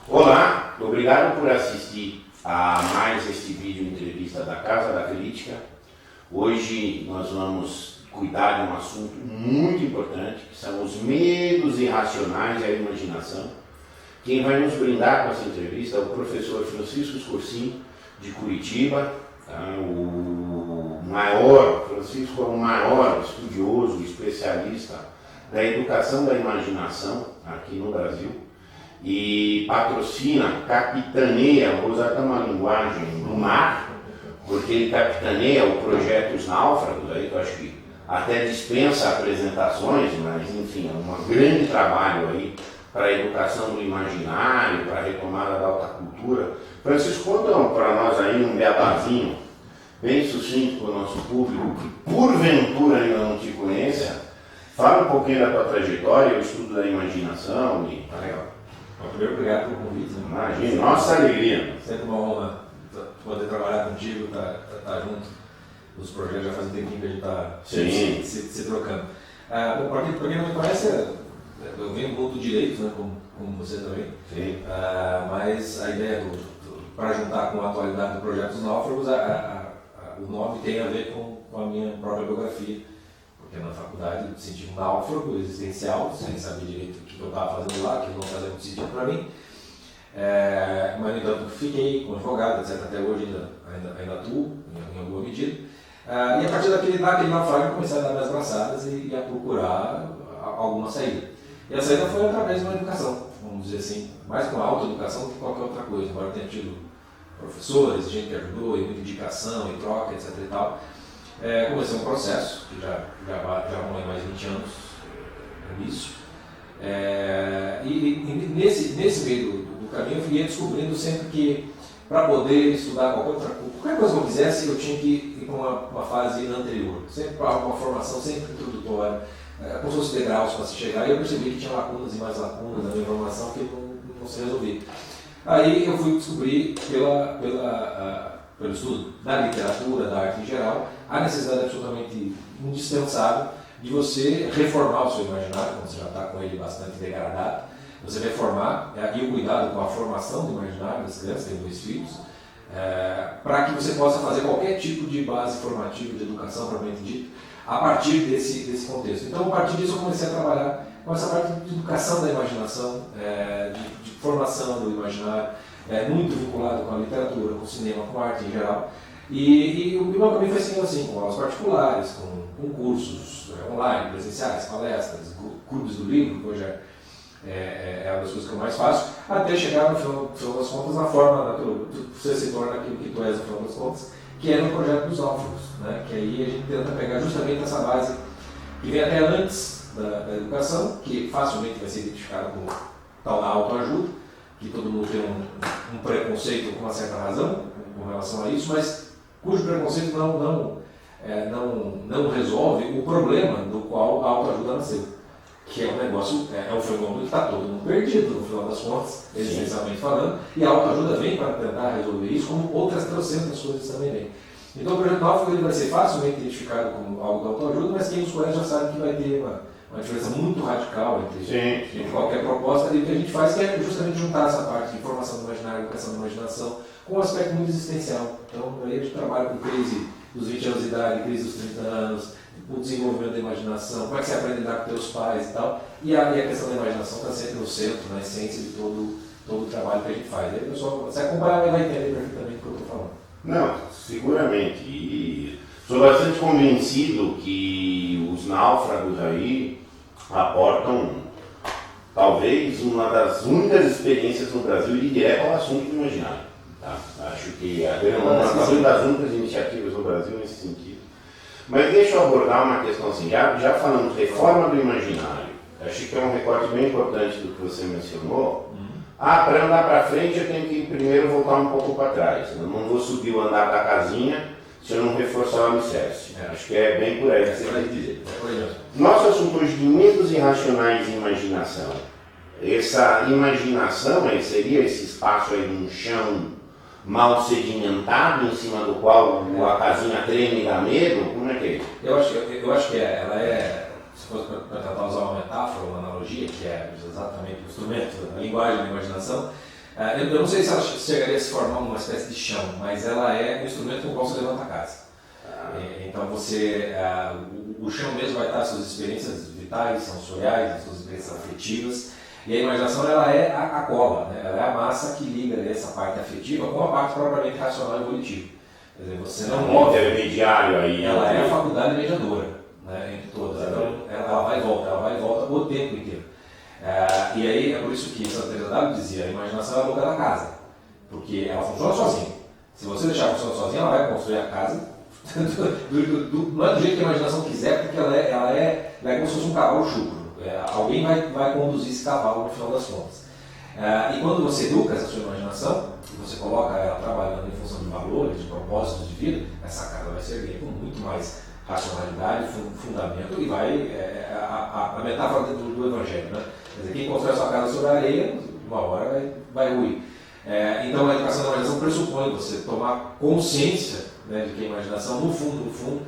Olá, obrigado por assistir a mais este vídeo entrevista da Casa da Crítica. Hoje nós vamos cuidar de um assunto muito importante, que são os medos irracionais e a imaginação. Quem vai nos brindar com essa entrevista é o professor Francisco Scorsin, de Curitiba. Francisco é o maior estudioso, especialista da educação da imaginação aqui no Brasil e patrocina, capitaneia, vou usar até uma linguagem do mar, porque ele capitaneia o projeto Os Náufragos, aí que eu acho que até dispensa apresentações, mas enfim, é um grande trabalho aí para a educação do imaginário, para a retomada da alta cultura. Francisco, conta para nós aí um beabazinho bem sucinto para o nosso público que porventura ainda não te conheça. Fala um pouquinho da tua trajetória, o estudo da imaginação. Legal. Bom, primeiro, obrigado pelo convite. Né? Imagina, nossa alegria. Sempre uma honra poder trabalhar contigo, tá junto nos projetos. Já faz um tempinho que a gente está se trocando. Bom, para quem não me conhece, eu venho do mundo do direito, né, como você também. Sim. Mas a ideia para juntar com a atualidade do projeto Os Náufragos, o nome tem a ver com a minha própria biografia. Porque na faculdade eu senti um náufrago existencial, sem saber direito o que eu estava fazendo lá, que não fazia muito sentido para mim. Mas, no entanto, fiquei como advogado, etc. Até hoje ainda atuo, em alguma medida. E a partir daquele naufrágio eu comecei a dar minhas braçadas e a procurar alguma saída. E a saída foi através de uma educação, vamos dizer assim, mais com a autoeducação do que qualquer outra coisa. Embora eu tenha tido professores, gente que ajudou, e muita indicação e troca, etc. e tal. Comecei um processo, que já vão mais de 20 anos nisso. E nesse meio do caminho eu ia descobrindo sempre que para poder estudar qualquer coisa que eu quisesse, eu tinha que ir para uma fase anterior, sempre para uma formação sempre introdutória, como se fosse degraus para se chegar, e eu percebi que tinha lacunas e mais lacunas na minha formação que não se resolvia. Aí eu fui descobrir pelo estudo da literatura, da arte em geral, a necessidade absolutamente indispensável de você reformar o seu imaginário, quando você já está com ele bastante degradado, você reformar, e o cuidado com a formação do imaginário das crianças, tem 2 filhos, para que você possa fazer qualquer tipo de base formativa de educação, propriamente dito, a partir desse contexto. Então, a partir disso, eu comecei a trabalhar com essa parte de educação da imaginação, de formação do imaginário, muito vinculado com a literatura, com o cinema, com a arte em geral. E o meu caminho foi seguindo assim, com aulas particulares, com cursos online, presenciais, palestras, clubes do livro, que hoje é uma das coisas que eu mais faço, até chegar no final das contas na forma você se torna aquilo que tu és no final das contas, que é no projeto dos Náufragos, né? Que aí a gente tenta pegar justamente essa base que vem até antes da educação, que facilmente vai ser identificada como tal da autoajuda, que todo mundo tem um preconceito com uma certa razão com relação a isso, mas cujo preconceito não resolve o problema do qual a autoajuda nasceu, que é um negócio, é um fenômeno que está todo mundo perdido, no final das contas, essencialmente falando, e a autoajuda vem para tentar resolver isso, como outras trocentas coisas também vêm. Então o projeto Náufrago ele vai ser facilmente identificado como algo da autoajuda, mas quem nos conhece já sabe que vai ter uma diferença muito radical entre qualquer proposta, e o que a gente faz é justamente juntar essa parte de formação do imaginário, educação da imaginação, com um aspecto muito existencial. Então, aí a gente trabalha com crise dos 20 anos de idade, crise dos 30 anos, o desenvolvimento da imaginação, como é que você aprende a lidar com teus pais e tal, e a questão da imaginação está sempre no centro, na essência de todo o trabalho que a gente faz. Aí o pessoal, você acompanhar, vai entender perfeitamente o que eu estou falando. Não, seguramente. E sou bastante convencido que os náufragos aí aportam talvez uma das únicas experiências no Brasil de direto ao assunto do imaginário. Tá? Acho que uma das únicas iniciativas no Brasil nesse sentido. Mas deixa eu abordar uma questão assim, já falamos reforma do imaginário. Acho que é um recorte bem importante do que você mencionou. Para andar para frente eu tenho que primeiro voltar um pouco para trás. Eu não vou subir o andar da casinha se eu não reforçar o alicerce. Acho que é bem por aí que você vai dizer. Nosso assunto hoje de medos irracionais e imaginação. Essa imaginação seria esse espaço aí de um chão mal sedimentado em cima do qual a casinha treme e dá medo? Como é que é isso? Eu acho que ela é, se fosse para tentar usar uma metáfora, uma analogia, que é exatamente o instrumento, a linguagem da imaginação, Eu não sei se ela chegaria a se formar uma espécie de chão, mas ela é um instrumento com o qual você levanta a casa. Então o chão mesmo vai estar as suas experiências vitais, sensoriais, as suas experiências afetivas. E a imaginação ela é a cola, né? Ela é a massa que liga essa parte afetiva com a parte propriamente racional e volitiva. Quer dizer, você não um intermediário aí. Ela é a faculdade mediadora, né, entre todas. Então ela vai e volta o tempo inteiro. E aí é por isso que Santa Teresa d'Ávila dizia: a imaginação é a boca da casa, porque ela funciona sozinha. Se você deixar funcionando sozinha, ela vai construir a casa. Não é do jeito que a imaginação quiser, porque ela é como se fosse um cavalo chucro. Alguém vai conduzir esse cavalo no final das contas. E quando você educa essa sua imaginação, e você coloca ela trabalhando em função de valores, de propósitos de vida, essa casa vai ser erguida com muito mais racionalidade, fundamento, e vai a metáfora do Evangelho, né? Quer dizer, quem constrói sua casa sobre a areia, uma hora vai ruir. Então a educação da imaginação pressupõe você tomar consciência, né, de que a imaginação, no fundo,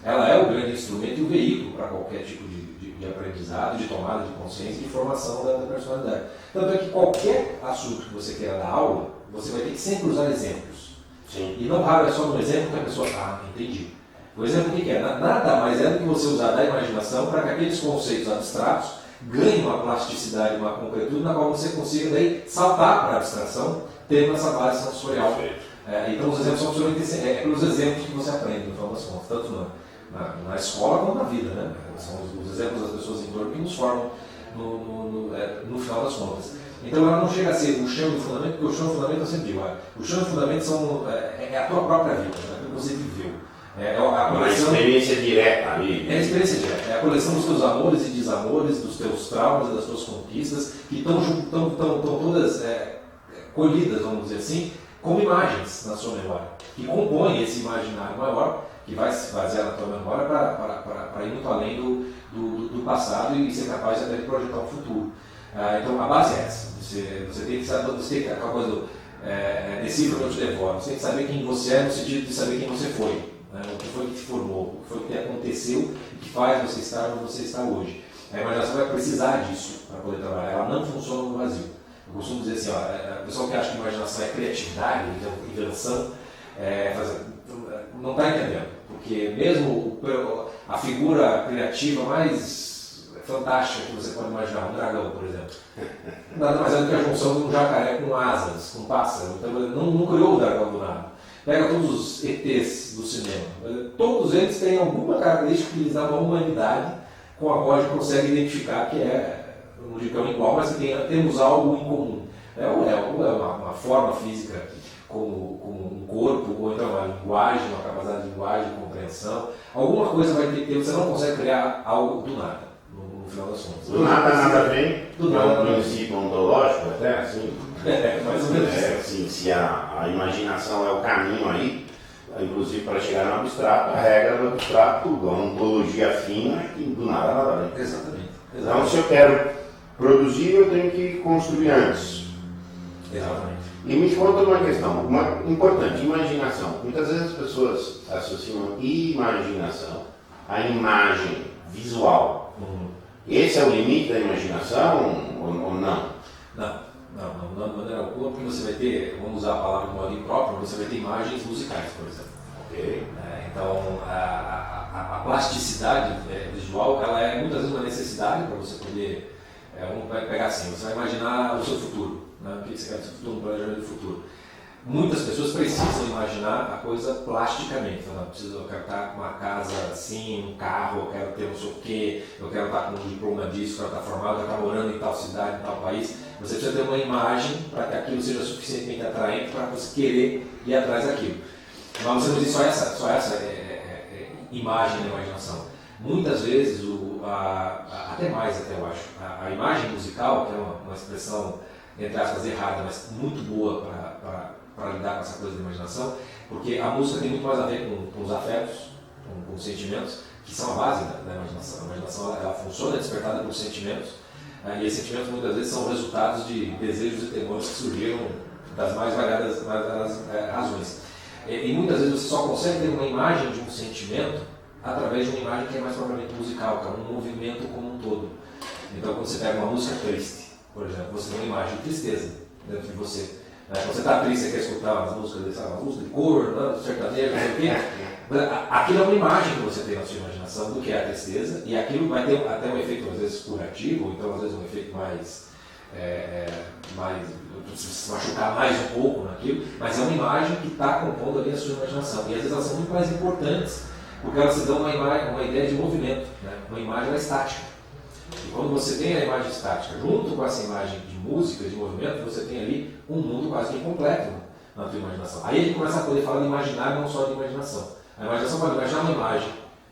ela é o grande instrumento e o veículo para qualquer tipo de aprendizado, de tomada de consciência e de formação da personalidade. Tanto é que qualquer assunto que você queira dar aula, você vai ter que sempre usar exemplos. Sim. E não raro é só no exemplo que a pessoa entendi. O exemplo o que é? Nada mais é do que você usar da imaginação para que aqueles conceitos abstratos ganhem uma plasticidade, uma concretude na qual você consiga daí saltar para a abstração, tendo essa base sensorial. Então os exemplos são absolutamente pelos exemplos que você aprende, no final das contas, tanto na escola como na vida, né? São os exemplos das pessoas em torno que nos formam no final das contas. Então ela não chega a ser o chão e o fundamento, porque o chão e o fundamento eu sempre digo, o chão e o fundamento é a tua própria vida, é aquilo que você viveu. Uma experiência direta ali. É a experiência direta, é a coleção dos teus amores e desamores, dos teus traumas e das tuas conquistas, que estão todas colhidas, vamos dizer assim, como imagens na sua memória, que compõem esse imaginário maior, que vai se basear na tua memória para ir muito além do passado e ser capaz até de projetar um futuro. Então a base é essa. Você tem que saber, aquela coisa do decifra ou te devora. Você tem que saber quem você é no sentido de saber quem você foi, né? O que foi que te formou, o que foi que aconteceu e que faz você estar onde você está hoje. A imaginação vai precisar disso para poder trabalhar. Ela não funciona no vazio. Eu costumo dizer assim, o pessoal que acha que imaginação é criatividade, invenção, não está entendendo. Porque mesmo a figura criativa mais fantástica que você pode imaginar, um dragão, por exemplo, nada mais é do que a junção de um jacaré com asas, com pássaro. Então ele não criou o dragão do nada. Pega todos os ETs do cinema. Todos eles têm alguma característica que lhes dá uma humanidade com a qual a gente consegue identificar que não digo que é igual, mas que temos algo em comum. É uma forma física como um corpo, ou então uma linguagem, uma capacidade de linguagem, de compreensão. Alguma coisa vai ter que ter, você não consegue criar algo do nada, no final das contas. Do nada vem, do nada, um princípio ontológico até, assim. Mais ou menos. Assim, se a imaginação é o caminho aí, inclusive para chegar no abstrato, a regra do abstrato, a ontologia fina, que do nada vem. Exatamente. Então, se eu quero produzir, eu tenho que construir antes. Exatamente. E me conta uma questão, importante, imaginação. Muitas vezes as pessoas associam imaginação à imagem visual. Esse é o limite da imaginação ou não? Não, de maneira alguma, porque você vai ter, vamos usar a palavra de modo impróprio, você vai ter imagens musicais, por exemplo. Okay. Então, a plasticidade visual, ela é muitas vezes uma necessidade para você poder, vamos pegar assim, você vai imaginar o seu futuro. O que você quer do seu futuro, um planejamento do futuro. Muitas pessoas precisam imaginar a coisa plasticamente. Então, eu quero estar com uma casa assim, um carro, eu quero ter não sei o quê, eu quero estar com um diploma disso, eu quero estar formado, eu quero estar morando em tal cidade, em tal país. Você precisa ter uma imagem para que aquilo seja suficientemente atraente para você querer ir atrás daquilo. Mas você não diz só essa imagem da imaginação. Muitas vezes, até mais até eu acho, a imagem musical, que é uma expressão entre aspas errada, mas muito boa para lidar com essa coisa da imaginação, porque a música tem muito mais a ver com os afetos, com os sentimentos, que são a base da imaginação. A imaginação ela funciona despertada pelos sentimentos, e esses sentimentos muitas vezes são resultados de desejos e temores que surgiram das mais variadas razões. E muitas vezes você só consegue ter uma imagem de um sentimento através de uma imagem que é mais propriamente musical, que é um movimento como um todo. Então quando você pega uma música triste, por exemplo, você tem uma imagem de tristeza. dentro de você. Né? Quando você está triste, você quer escutar umas músicas, sabe, uma música de cor, né? Sertanejo, não sei o quê. Aquilo é uma imagem que você tem na sua imaginação do que é a tristeza, e aquilo vai ter até um efeito, às vezes, curativo, ou então, às vezes, um efeito mais se machucar mais um pouco naquilo, mas é uma imagem que está compondo ali a sua imaginação. E às vezes elas são muito mais importantes, porque elas te dão uma ideia de movimento, né? Uma imagem estática. E quando você tem a imagem estática junto com essa imagem de música, de movimento, você tem ali um mundo quase que incompleto na tua imaginação. Aí a gente começa a poder falar de imaginário, não só de imaginação. A imaginação pode imaginar uma imagem,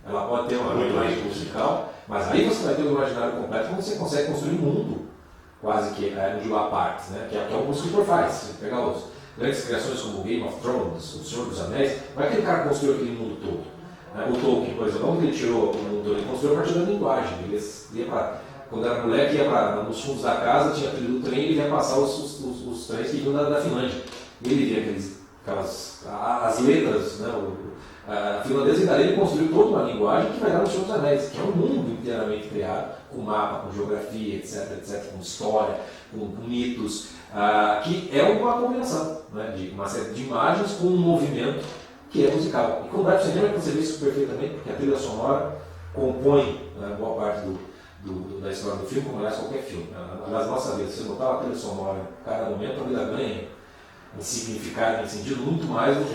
ela pode ter uma imagem musical, mas aí você vai ter um imaginário completo quando você consegue construir um mundo quase que de à parte, né? que é o que o escritor faz. Se você pegar os grandes criações como Game of Thrones, O Senhor dos Anéis, não é aquele cara que construiu aquele mundo todo. Né? O Tolkien, por exemplo, onde ele tirou o mundo todo? Ele construiu a partir da linguagem. Ele ia quando era moleque, ia nos fundos da casa, tinha trilho do trem e ele ia passar os trens que iam da Finlândia. E ele via as letras, né? A finlandesa, e daí ele construiu toda uma linguagem que vai dar no Senhor dos Anéis, que é um mundo inteiramente criado, com mapa, com geografia, etc., com história, com mitos, que é uma combinação, né, de uma série de imagens com um movimento que é musical. E quando vai para o cinema, você vê isso perfeitamente, porque a trilha sonora compõe, né, boa parte da história do filme, como aliás qualquer filme. Nas nossas vidas, se você botar a trilha sonora em cada momento, a vida ganha em significado, em sentido, muito mais do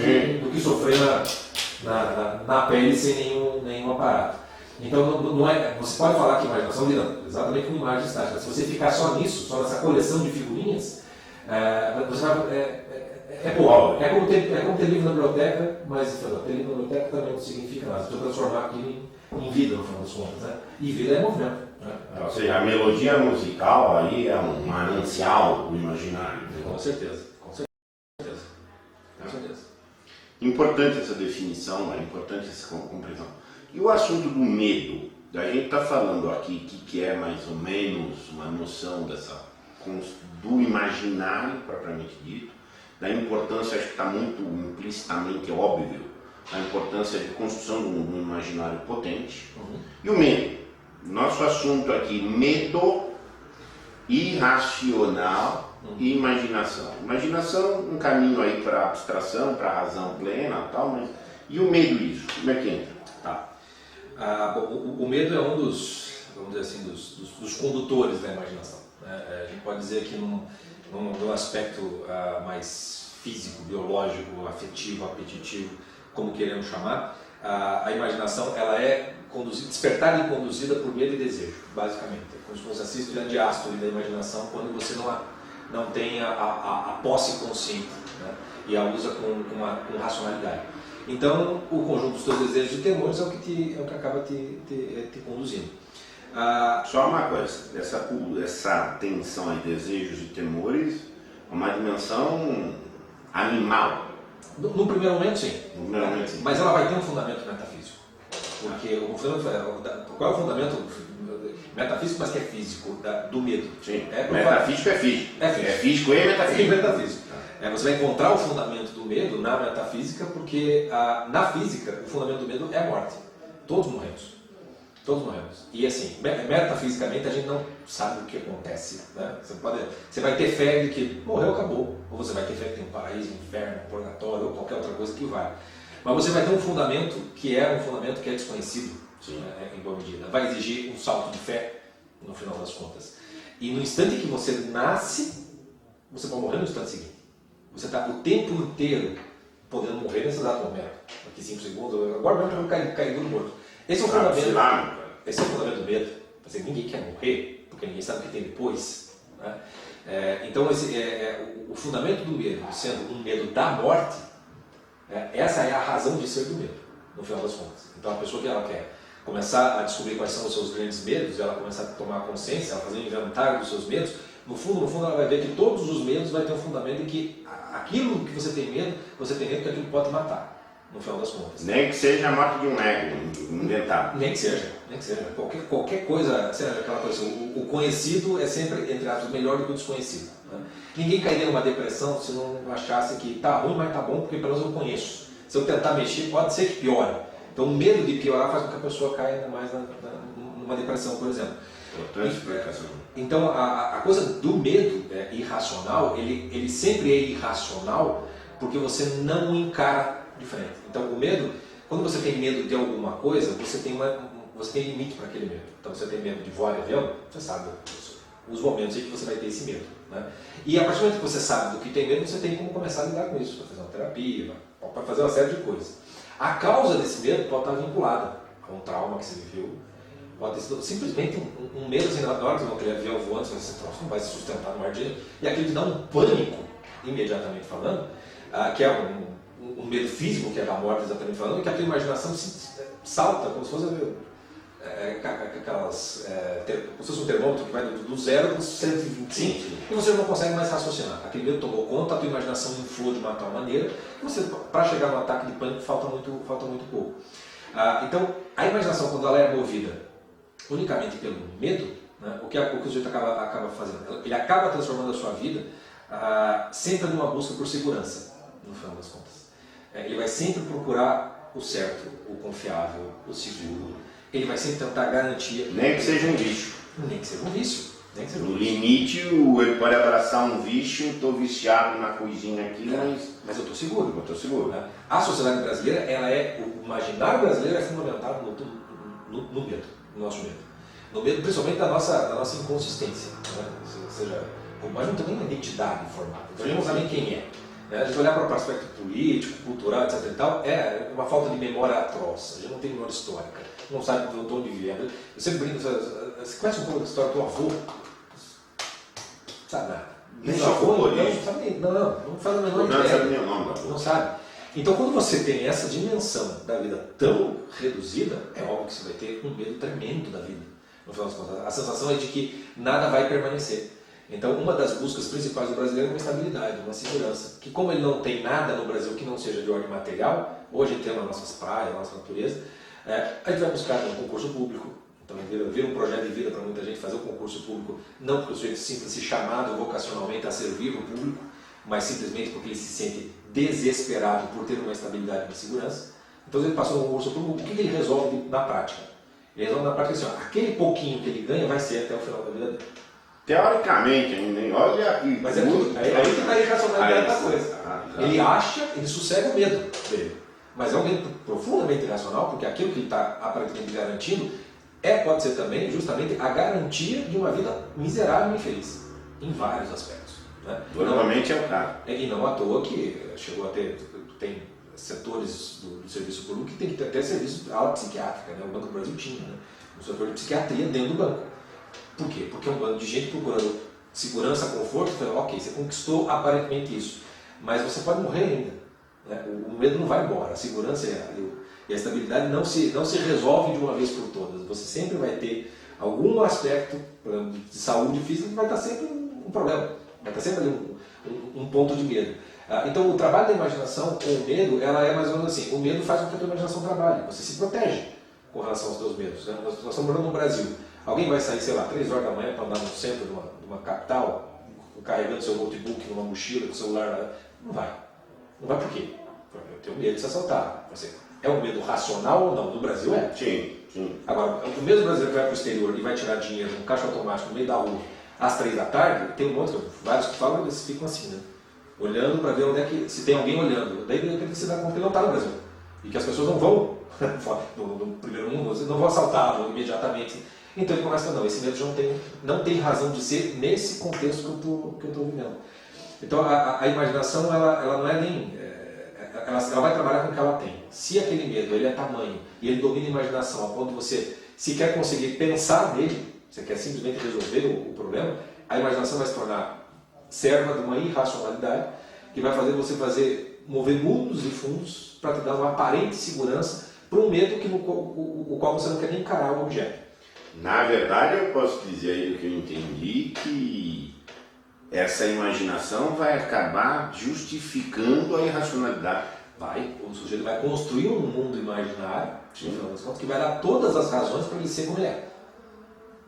que sofrer na pele sem nenhum aparato. Então, não é, você pode falar que imaginação lida exatamente com imagem estática. Se você ficar só nisso, só nessa coleção de figurinhas, você vai, é pouco. É como ter livro na biblioteca, mas ter livro na biblioteca também não significa nada. Você precisa transformar aquilo em vida, no final das contas. Né? E vida é movimento. Né? Ou seja, a melodia musical aí é um manancial do imaginário. Com certeza. Importante essa definição, é importante essa compreensão. E o assunto do medo? A gente está falando aqui que é mais ou menos uma noção do imaginário, propriamente dito, da importância, acho que está muito implicitamente óbvio, a importância de construção de um imaginário potente. E o medo? Nosso assunto aqui, medo irracional e imaginação. Imaginação, um caminho aí para abstração, para razão plena e tal, mas e o medo isso? Como é que entra? Tá. O medo é um dos, vamos dizer assim, dos condutores da imaginação. Né? A gente pode dizer que num aspecto mais físico, biológico, afetivo, apetitivo, como queremos chamar, a imaginação ela é despertada e conduzida por medo e desejo, basicamente. É como se fosse assiste a diástole da imaginação quando você não tem a posse consciente, né? E a usa com racionalidade. Então, o conjunto dos teus desejos e temores é o que acaba te conduzindo. Só uma coisa, essa tensão aí, desejos e temores, é uma dimensão animal. No primeiro momento, sim. No primeiro momento, sim. Mas ela vai ter um fundamento metafísico. Porque qual é o fundamento metafísico, mas que é físico, do medo? Sim. Metafísico é físico. É físico. É físico e metafísico. Metafísico. Você vai encontrar o fundamento do medo na metafísica, porque na física o fundamento do medo é a morte. Todos morremos. Todos morremos. E assim, metafisicamente a gente não sabe o que acontece. Né? Você vai ter fé de que morreu, acabou. Ou você vai ter fé que tem um paraíso, um inferno, um purgatório, ou qualquer outra coisa que vai. Mas você vai ter um fundamento que é desconhecido, em boa medida. Vai exigir um salto de fé, no final das contas. E no instante que você nasce, você pode morrer no instante seguinte. Você está o tempo inteiro podendo morrer nesse exato momento. Daqui 5 segundos, agora mesmo eu vou cair tudo morto. Esse é o fundamento. Esse é o fundamento do medo. Ninguém quer morrer, porque ninguém sabe o que tem depois. Né? Então, o fundamento do medo, sendo um medo da morte, essa é a razão de ser do medo, no final das contas. Então, a pessoa que ela quer começar a descobrir quais são os seus grandes medos, ela começar a tomar consciência, ela fazer um inventário dos seus medos, no fundo ela vai ver que todos os medos vai ter um fundamento em que aquilo que você tem medo que aquilo pode te matar, no final das contas. Nem que seja a morte de um ego inventado. Nem que seja. Qualquer coisa, seja aquela coisa, o conhecido é sempre, entre aspas, melhor do que o desconhecido. Né? Ninguém cairia numa depressão se não achasse que tá ruim, mas tá bom, porque pelo menos eu conheço. Se eu tentar mexer, pode ser que piore. Então o medo de piorar faz com que a pessoa caia ainda mais numa depressão, por exemplo. Importante explicação. Então, a coisa do medo irracional, ele sempre é irracional porque você não o encara de frente. Então, o medo, quando você tem medo de alguma coisa, você tem limite para aquele medo. Então, você tem medo de voar de avião, você sabe os momentos em que você vai ter esse medo. Né? E a partir do momento que você sabe do que tem medo, você tem como começar a lidar com isso, para fazer uma terapia, para fazer uma série de coisas. A causa desse medo pode estar vinculada a um trauma que você viveu, pode ter sido simplesmente um medo, assim, na hora que você vai aquele avião voando, você não vai se sustentar no ar de e aquilo te dá um pânico, imediatamente falando, que é um medo físico, que é da morte exatamente falando, e que a tua imaginação salta, como se fosse como se fosse um termômetro que vai do 0 para 125 e você não consegue mais raciocinar. Aquele medo tomou conta, a tua imaginação inflou de uma tal maneira que para chegar no ataque de pânico falta muito pouco. Então, a imaginação, quando ela é movida unicamente pelo medo, né, o que o sujeito acaba fazendo? Ele acaba transformando a sua vida sempre numa busca por segurança, no final das contas. Ele vai sempre procurar o certo, o confiável, o seguro. Ele vai sempre tentar garantia. Nem que seja um vício. Nem que seja um vício. No limite, ele pode abraçar um vício, estou viciado na coisinha aqui, mas eu estou seguro. Eu estou seguro. Né? A sociedade brasileira, o imaginário brasileiro é fundamentado no medo, no nosso medo. No medo, principalmente da nossa inconsistência. Né? Ou seja, mas não tem nenhuma identidade formada. Então a gente não sabe nem quem é. A gente olhar para o aspecto político, cultural, etc. E tal, é uma falta de memória atroz. A gente não tem memória histórica, não sabe de onde vive. Eu sempre brinco, você conhece um pouco da história do teu avô? Sabe nada. Nem só avô, não sabe nem. Não faz a menor ideia. Não sabe nem o nome da avó. Não sabe. Então, quando você tem essa dimensão da vida tão reduzida, é óbvio que você vai ter um medo tremendo da vida. No final das contas, a sensação é de que nada vai permanecer. Então, uma das buscas principais do brasileiro é uma estabilidade, uma segurança. Que como ele não tem nada no Brasil que não seja de ordem material, hoje a gente tem as nossas praias, a nossa natureza, a gente vai buscar um concurso público. Então, vira um projeto de vida para muita gente fazer o concurso público, não porque o sujeito sinta-se chamado vocacionalmente a servir o público, mas simplesmente porque ele se sente desesperado por ter uma estabilidade e uma segurança. Então, ele passou no concurso público, o que ele resolve na prática? Ele resolve na prática assim, aquele pouquinho que ele ganha vai ser até o final da vida dele. Teoricamente, ainda, olha aqui. Mas é tudo, aí que está a irracionalidade da coisa. Ele acha, ele sossega o medo dele. Mas é um medo profundamente irracional, porque aquilo que ele está aparentemente garantindo pode ser também justamente a garantia de uma vida miserável e infeliz, em vários aspectos. Né? Normalmente é o caso. E não à toa que chegou a ter, tem setores do serviço público que tem que ter até serviço de ala psiquiátrica, né? O Banco do Brasil tinha, né? Um setor de psiquiatria dentro do banco. Por quê? Porque é um bando de gente procurando segurança, conforto, falando, ok, você conquistou aparentemente isso, mas você pode morrer ainda. Né? O medo não vai embora, a segurança e a estabilidade não se resolvem de uma vez por todas. Você sempre vai ter algum aspecto de saúde física que vai estar sempre um problema, vai estar sempre ali um ponto de medo. Então o trabalho da imaginação com o medo, ela é mais ou menos assim, o medo faz com que a tua imaginação trabalhe, você se protege com relação aos teus medos. Né? Nós estamos morando no Brasil. Alguém vai sair, sei lá, 3 horas da manhã para andar no centro de uma capital, carregando seu notebook numa mochila, com o celular? Não vai. Não vai por quê? Porque eu tenho medo de ser assaltado. É um medo racional ou não? No Brasil é. Sim. Agora, o mesmo brasileiro que vai para o exterior e vai tirar dinheiro num caixa automático no meio da rua, às 3 da tarde, tem um monte, vários que falam, eles ficam assim, né? Olhando para ver onde é que, se tem alguém olhando. Daí você dá conta que ele não está no Brasil. E que as pessoas não vão, no primeiro mundo, não vão assaltá-lo imediatamente. Então ele começa, não, esse medo já não tem razão de ser nesse contexto que eu estou vivendo. Então a imaginação, ela não é nem... ela vai trabalhar com o que ela tem. Se aquele medo ele é tamanho e ele domina a imaginação, a ponto de você sequer conseguir pensar nele, você quer simplesmente resolver o problema, a imaginação vai se tornar serva de uma irracionalidade que vai fazer você mover mundos e fundos para te dar uma aparente segurança para um medo o qual você não quer nem encarar o objeto. Na verdade, eu posso dizer aí o que eu entendi, que essa imaginação vai acabar justificando a irracionalidade. O sujeito vai construir um mundo imaginário, no final das contas, que vai dar todas as razões para ele ser como ele é.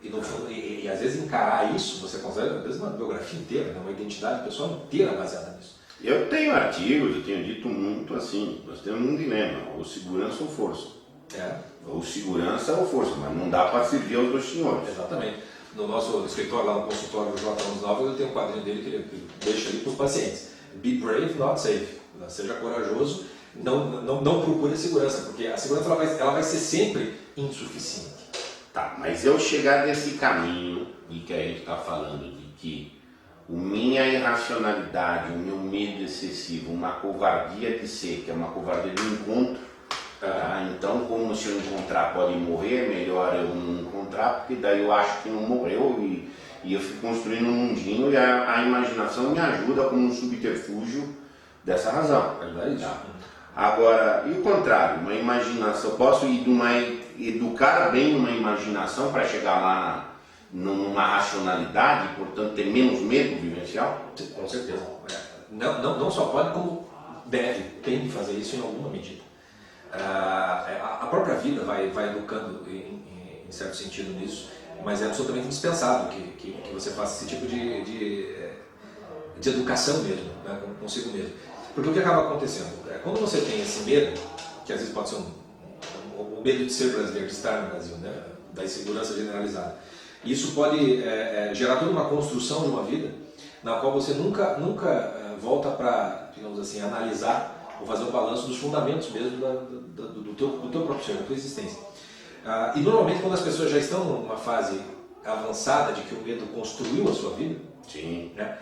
E às vezes encarar isso, você consegue, às vezes, uma biografia inteira, uma identidade pessoal inteira baseada nisso. Eu tenho artigos, eu tenho dito muito assim, nós temos um dilema, ou segurança ou força. Ou segurança ou força, mas não dá para servir aos dois senhores. Exatamente. no nosso escritório, lá no consultório do J. ele tem um quadrinho dele que ele deixa ali para os pacientes. Be brave, not safe. Seja corajoso, não procure a segurança, porque a segurança ela vai ser sempre insuficiente. Tá, mas eu chegar nesse caminho, e que a gente está falando de que minha irracionalidade, o meu medo excessivo, uma covardia de ser, que é uma covardia do encontro, então como se eu encontrar pode morrer, melhor eu não encontrar, porque daí eu acho que não morreu e eu fico construindo um mundinho e a imaginação me ajuda como um subterfúgio dessa razão. Agora, e o contrário, uma imaginação, eu posso educar bem uma imaginação para chegar lá numa racionalidade, portanto ter menos medo vivencial? Com certeza. Não só pode, como tem que fazer isso em alguma medida. A própria vida vai educando em certo sentido nisso, mas é absolutamente indispensável que você faça esse tipo de educação mesmo, né, consigo mesmo. Porque o que acaba acontecendo? Quando você tem esse medo, que às vezes pode ser o medo de ser brasileiro, de estar no Brasil, né, da insegurança generalizada, isso pode gerar toda uma construção de uma vida na qual você nunca volta para, digamos assim, analisar ou fazer um balanço dos fundamentos mesmo do teu próprio ser, da tua existência. E normalmente quando as pessoas já estão numa fase avançada de que o medo construiu a sua vida, sim, né,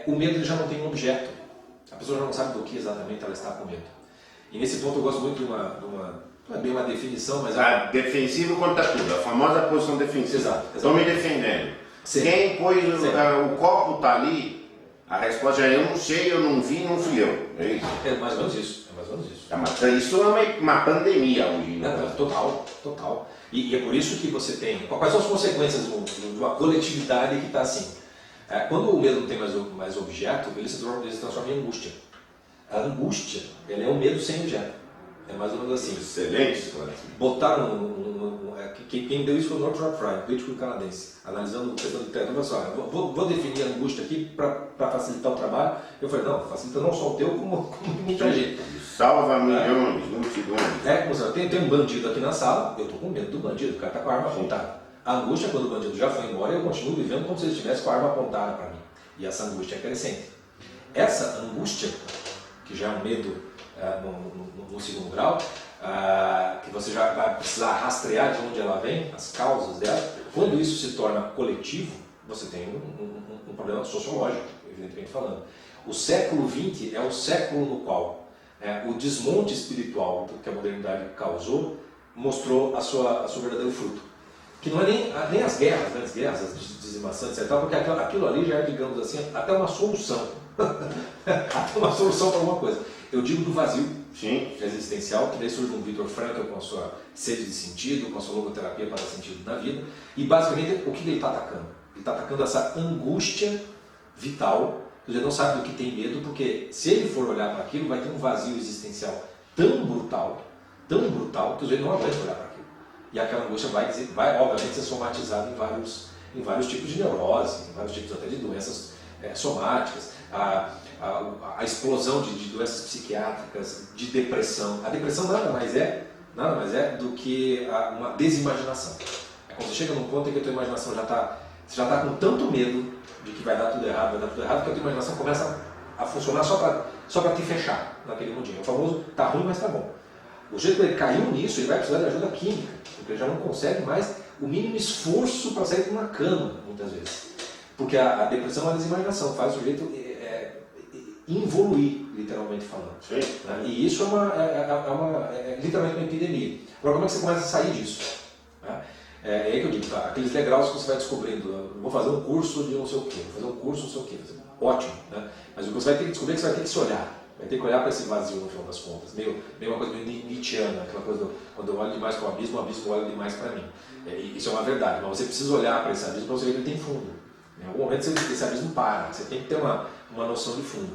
o medo ele já não tem um objeto. A pessoa já não sabe do que exatamente ela está com medo. E nesse ponto eu gosto muito de uma não é bem uma definição, mas... defensivo contra tudo, a famosa posição defensiva. Exato. Estou me defendendo. Sim. Quem pôs o copo está ali, a resposta é eu não sei, eu não vi, não fui eu. É isso? É mais ou menos isso. Mas isso é uma pandemia hoje. Total. E é por isso que você tem... Quais são as consequências de uma coletividade que está assim? Quando o medo não tem mais objeto, ele se transforma em angústia. A angústia, ela é um medo sem objeto. É mais ou menos assim. Excelente. Botaram quem deu isso foi o Northrop Frye, crítico canadense, analisando a questão de literatura. Vou definir a angústia aqui para facilitar o trabalho. Eu falei, não, facilita não só o teu, como muita gente. Salva milhões, multidões. Tem um bandido aqui na sala, eu estou com medo do bandido, o cara está com a arma apontada. A angústia é quando o bandido já foi embora, eu continuo vivendo como se ele estivesse com a arma apontada para mim. E essa angústia é crescente. Essa angústia, que já é um medo no segundo grau, que você já vai precisar rastrear de onde ela vem, as causas dela, quando isso se torna coletivo, você tem um problema sociológico, evidentemente falando. O século XX é o século no qual o desmonte espiritual que a modernidade causou mostrou a sua verdadeiro fruto. Que não é nem as guerras, grandes guerras, as dizimações, etc. Porque aquilo ali já é, digamos assim, até uma solução. Até uma solução para alguma coisa. Eu digo do vazio. Sim. Existencial, que daí surge um Viktor Frankl com a sua sede de sentido, com a sua logoterapia para dar sentido na vida. E basicamente, o que ele está atacando? Ele está atacando essa angústia vital. Ele não sabe do que tem medo, porque se ele for olhar para aquilo, vai ter um vazio existencial tão brutal, que ele não aguenta olhar para aquilo. E aquela angústia vai obviamente ser somatizada em vários tipos de neurose, em vários tipos até de doenças somáticas, a explosão de doenças psiquiátricas, de depressão. A depressão nada mais é do que uma desimaginação. É quando você chega num ponto em que a tua imaginação você já está com tanto medo de que vai dar tudo errado, que a tua imaginação começa a funcionar só para te fechar naquele mundinho. O famoso, tá ruim, mas tá bom. O jeito que ele caiu nisso, ele vai precisar de ajuda química, porque ele já não consegue mais o mínimo esforço para sair de uma cama, muitas vezes. Porque a depressão é uma desimaginação, faz o sujeito involuir, literalmente falando. Sim. Né? E isso é literalmente uma epidemia. Agora, como é que você começa a sair disso? Né? É aí que eu digo, tá? Aqueles degraus que você vai descobrindo, vou fazer um curso de não sei o quê, vou fazer um curso não sei o quê, ótimo, né? Mas o que você vai ter que descobrir é que você vai ter que se olhar. Vai ter que olhar para esse vazio no final das contas, meio uma coisa meio nietzschiana, aquela coisa quando eu olho demais para o abismo olha demais para mim. Isso é uma verdade, mas você precisa olhar para esse abismo para você ver que ele tem fundo. Em algum momento esse abismo para, você tem que ter uma noção de fundo.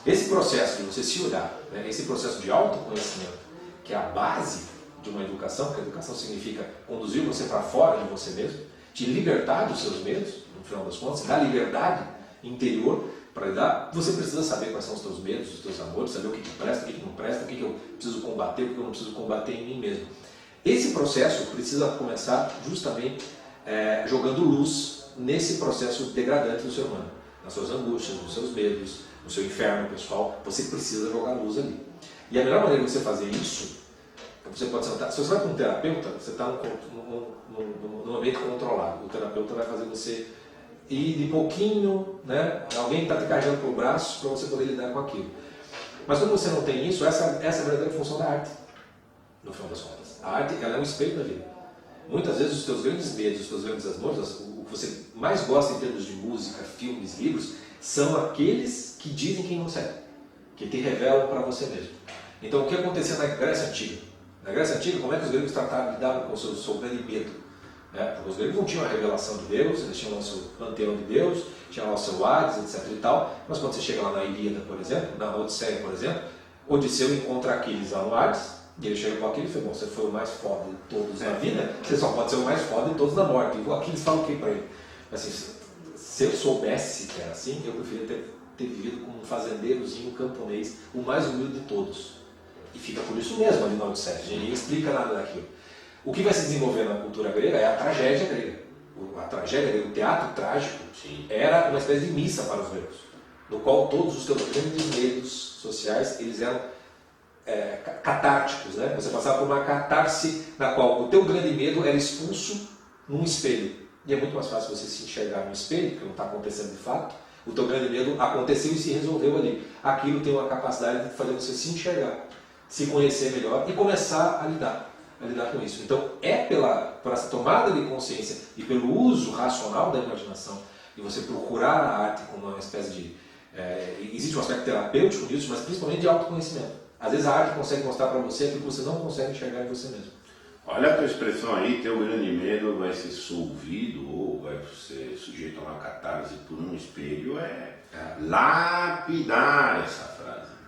Esse processo de você se olhar, né, esse processo de autoconhecimento, que é a base de uma educação, porque a educação significa conduzir você para fora de você mesmo, te libertar dos seus medos, no final das contas, dar liberdade interior para lidar. Você precisa saber quais são os teus medos, os teus amores, saber o que presta, o que não presta, o que eu preciso combater, o que eu não preciso combater em mim mesmo. Esse processo precisa começar justamente jogando luz nesse processo degradante do ser humano, nas suas angústias, nos seus medos, no seu inferno pessoal. Você precisa jogar luz ali. E a melhor maneira de você fazer isso, você pode sentar, se você vai para um terapeuta, você está num ambiente controlado. O terapeuta vai fazer você ir de pouquinho, né? Alguém está te carregando pelo braço para você poder lidar com aquilo. Mas quando você não tem isso, essa é a verdadeira função da arte, no final das contas. A arte, ela é um espelho da vida. Muitas vezes os teus grandes medos, os teus grandes amores, o que você mais gosta em termos de música, filmes, livros, são aqueles que dizem quem você é, que te revelam para você mesmo. Então, o que acontecia na Grécia Antiga? Na Grécia Antiga, como é que os gregos lidavam com o seu grande medo? Porque os gregos não tinham a revelação de Deus, eles tinham lá o seu panteão de Deus, tinham lá o seu Hades, etc. e tal. Mas quando você chega lá na Ilíada, por exemplo, na Odisseia, por exemplo, Odisseu encontra Aquiles lá no Hades, e ele chega para Aquiles e fala: bom, você foi o mais foda de todos na vida, você só pode ser o mais foda de todos na morte. E o Aquiles fala o que para ele? Assim, se eu soubesse que era assim, eu preferia ter vivido como um fazendeirozinho camponês, o mais humilde de todos. E fica por isso mesmo ali na Odisseia, ninguém explica nada daquilo. O que vai se desenvolver na cultura grega é a tragédia grega. A tragédia grega, o teatro trágico, era uma espécie de missa para os gregos, no qual todos os teus grandes medos sociais, eles eram catárticos, né? Você passava por uma catarse na qual o teu grande medo era expulso num espelho. E é muito mais fácil você se enxergar no espelho, porque não está acontecendo de fato. O teu grande medo aconteceu e se resolveu ali. Aquilo tem uma capacidade de fazer você se enxergar, se conhecer melhor e começar a lidar com isso. Então, por essa tomada de consciência e pelo uso racional da imaginação, e você procurar a arte como uma espécie de... existe um aspecto terapêutico disso, mas principalmente de autoconhecimento. Às vezes a arte consegue mostrar para você aquilo que você não consegue enxergar em você mesmo. Olha a tua expressão aí, teu grande medo vai ser solvido ou vai ser sujeito a uma catarse por um espelho, lapidar essa frase.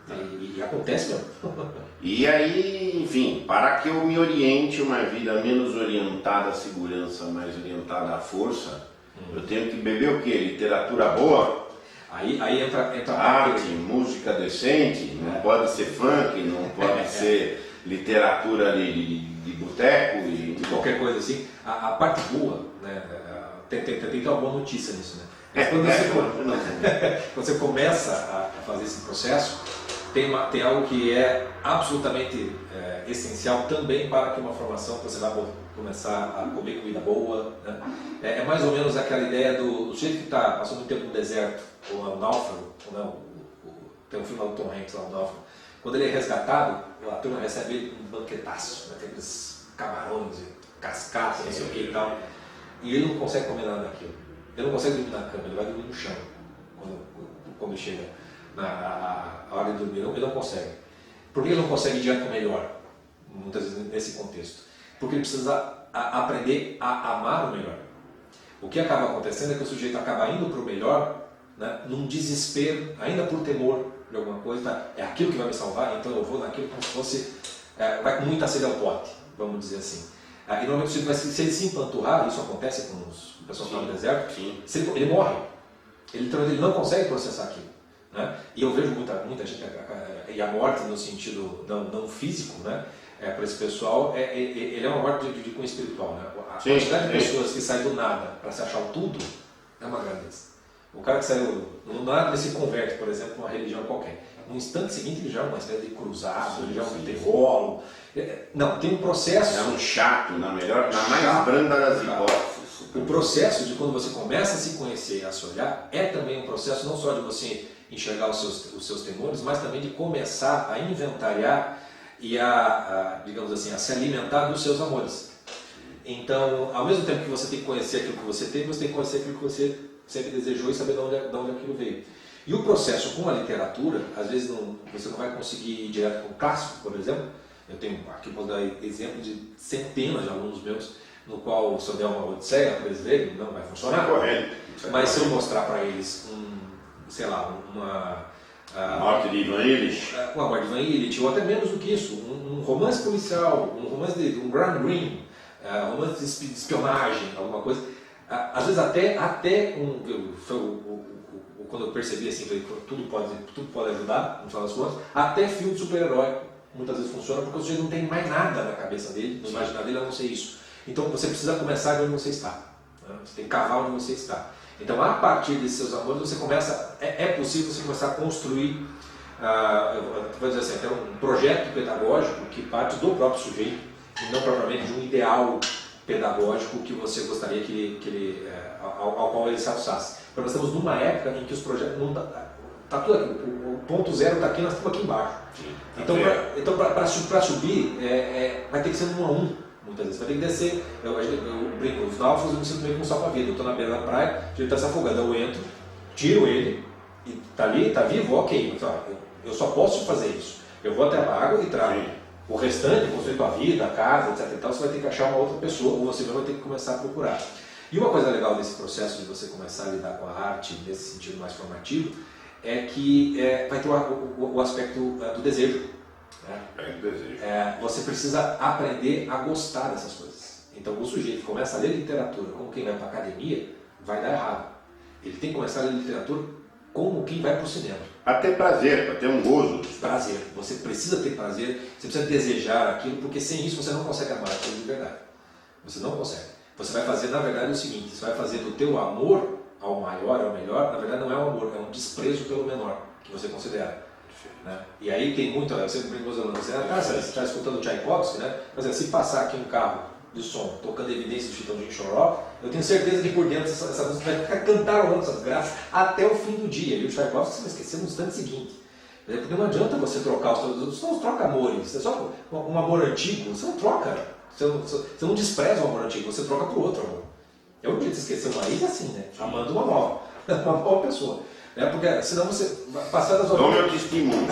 E acontece mesmo. E aí, enfim, para que eu me oriente uma vida menos orientada à segurança, mais orientada à força, eu tenho que beber o quê? Literatura boa? Aí entra arte, música decente, não pode ser funk, não pode ser literatura de boteco e qualquer coisa assim. A parte boa, né, tem uma boa notícia nisso, né? Quando você começa a fazer esse processo, tem algo que é absolutamente essencial também para que uma formação, que você vai começar a comer comida boa, né? É mais ou menos aquela ideia do sujeito que passou muito tempo no deserto, ou é um náufrago, ou não, tem um filme do Tom Hanks lá, o náufrago. Quando ele é resgatado, a turma recebe ele um banquetaço, né? Tem aqueles camarões, cascatas, não sei o que e tal, e ele não consegue comer nada daquilo. Ele não consegue dormir na cama, ele vai dormir no chão quando chega na hora de dormir. Ele não consegue. Por que ele não consegue ir direto para o melhor? Muitas vezes nesse contexto. Porque ele precisa aprender a amar o melhor. O que acaba acontecendo é que o sujeito acaba indo para o melhor, né, num desespero, ainda por temor de alguma coisa. Tá? É aquilo que vai me salvar, então eu vou naquilo como se fosse... vai com muita sede ao pote, vamos dizer assim. E normalmente se ele se empanturrar, isso acontece com o pessoal que está no deserto, ele morre. Ele não consegue processar aquilo. Né? E eu vejo muita gente, e a morte no sentido não físico, né? Para esse pessoal, ele é uma morte de cunho espiritual. Né? A quantidade de pessoas que saem do nada para se achar o tudo é uma grandeza. O cara que saiu do nada, ele se converte, por exemplo, para uma religião qualquer. No instante seguinte, ele já é uma espécie de cruzado, ele já é um terrolo. Não, tem um processo. É um chato, na mais branda das hipóteses. O processo de quando você começa a se conhecer e a se olhar é também um processo não só de você enxergar os seus temores, mas também de começar a inventariar e digamos assim, a se alimentar dos seus amores. Então, ao mesmo tempo que você tem que conhecer aquilo que você tem que conhecer aquilo que você sempre desejou e saber de onde aquilo veio. E o processo com a literatura, às vezes você não vai conseguir ir direto com o clássico, por exemplo. Eu tenho aqui, posso dar exemplo de centenas de alunos meus, no qual, se eu der uma Odisseia para eles lerem, não vai funcionar. Mas se eu mostrar para eles uma morte de Ivan Illich, uma morte de Ivan Illich, ou até menos do que isso, um romance policial, um romance de um Graham Greene, romance de espionagem, alguma coisa. Às vezes quando eu percebi assim, tudo pode ajudar, no final das contas, até filme de super-herói muitas vezes funciona, porque o sujeito não tem mais nada na cabeça dele, no imaginário dele, a não ser isso. Então você precisa começar onde você está. Você tem que cavar onde você está. Então, a partir desses seus amores, você começa, é possível você começar a construir, vou dizer assim, até um projeto pedagógico que parte do próprio sujeito, e não propriamente de um ideal pedagógico que você gostaria ao qual ele se ajustasse. Então, nós estamos numa época em que os projetos não tá tudo aqui, o ponto zero está aqui, nós estamos aqui embaixo. Então, para subir, vai ter que ser no 1 a 1. Muitas vezes vai ter que descer. Eu brinco, os náufragos eu me sinto meio com salva-vida. Eu estou na beira da praia, ele está se afogando, eu entro, tiro ele, e está ali, está vivo, ok. Eu só posso fazer isso. Eu vou até a água e trago. O restante, construir tua vida, a casa, etc. E tal, você vai ter que achar uma outra pessoa, ou você vai ter que começar a procurar. E uma coisa legal desse processo de você começar a lidar com a arte nesse sentido mais formativo é que vai ter o aspecto do desejo. Você precisa aprender a gostar dessas coisas. Então, o sujeito que começa a ler literatura como quem vai para a academia, vai dar errado. Ele tem que começar a ler literatura como quem vai para o cinema. Até prazer, para ter um gozo. Prazer. Você precisa ter prazer, você precisa desejar aquilo, porque sem isso você não consegue amar aquilo de verdade. Você não consegue. Você vai fazer, na verdade, o seguinte: você vai fazer do teu amor ao maior, ao melhor, na verdade não é um amor, é um desprezo pelo menor, que você considera. Né? E aí tem muito, eu sempre brinco com você está escutando Tchaikovsky, né? Mas se passar aqui um carro de som tocando Evidências do Chitãozinho Choró, eu tenho certeza que por dentro essa música vai ficar cantarolando essas graças até o fim do dia. E o Tchaikovsky você vai esquecer no instante seguinte. Porque não adianta você trocar você não troca amores, é só um amor antigo, você não troca, você não despreza o amor antigo, você troca por outro amor. É um dia de esquecer uma ex assim, né? Amando uma nova pessoa. Porque senão você vai passar das Tome o testemunho.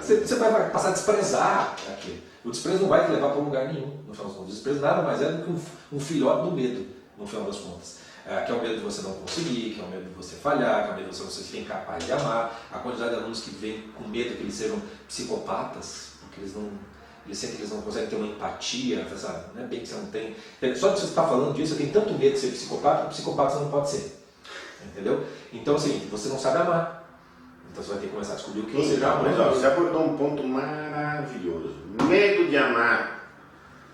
Você vai passar a desprezar aquilo. O desprezo não vai te levar para lugar nenhum, no final das contas. O desprezo nada mais é do que um filhote do medo, no final das contas. Que é o medo de você não conseguir, que é o medo de você falhar, que é o medo de você ser incapaz de amar. A quantidade de alunos que vêm com medo que eles sejam psicopatas, porque eles sentem que eles não conseguem ter uma empatia, sabe? Não é bem que você não tem. Só de você estar falando disso, você tem tanto medo de ser psicopata, que psicopata você não pode ser. Entendeu? Então, assim, você não sabe amar. Então você vai ter que começar a descobrir o que você já ama. Mas você abordou um ponto maravilhoso. Medo de amar.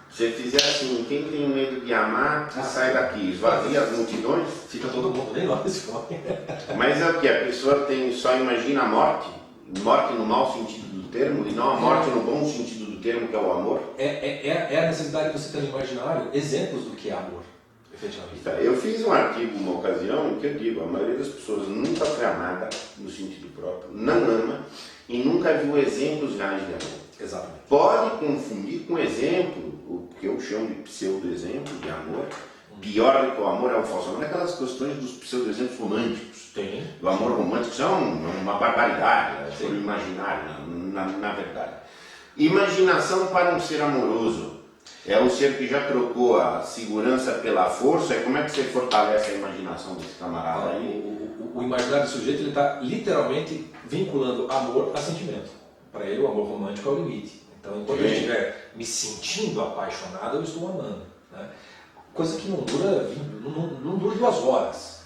Se você fizer assim, quem tem medo de amar, que sai daqui, esvazia as multidões. Fica todo mundo nem lá. Mas é o que? A pessoa só imagina a morte no mau sentido do termo, e não a morte no bom sentido do termo, que é o amor. É a necessidade de você ter no imaginário exemplos do que é amor. Eu fiz um artigo uma ocasião em que eu digo: a maioria das pessoas nunca foi amada no sentido próprio, não ama e nunca viu exemplos reais de amor. Exatamente. Pode confundir com exemplo, o que eu chamo de pseudo-exemplo de amor. Pior do que o amor é o falso amor, aquelas questões dos pseudo-exemplos românticos. Sim. O amor romântico são uma barbaridade, sobre o imaginário, na verdade. Imaginação para um ser amoroso. É um ser que já trocou a segurança pela força. E como é que você fortalece a imaginação desse camarada aí? O imaginário do sujeito está literalmente vinculando amor a sentimento. Para ele, o amor romântico é o limite. Então, enquanto eu estiver me sentindo apaixonado, eu estou amando. Né? Coisa que não dura 2 horas.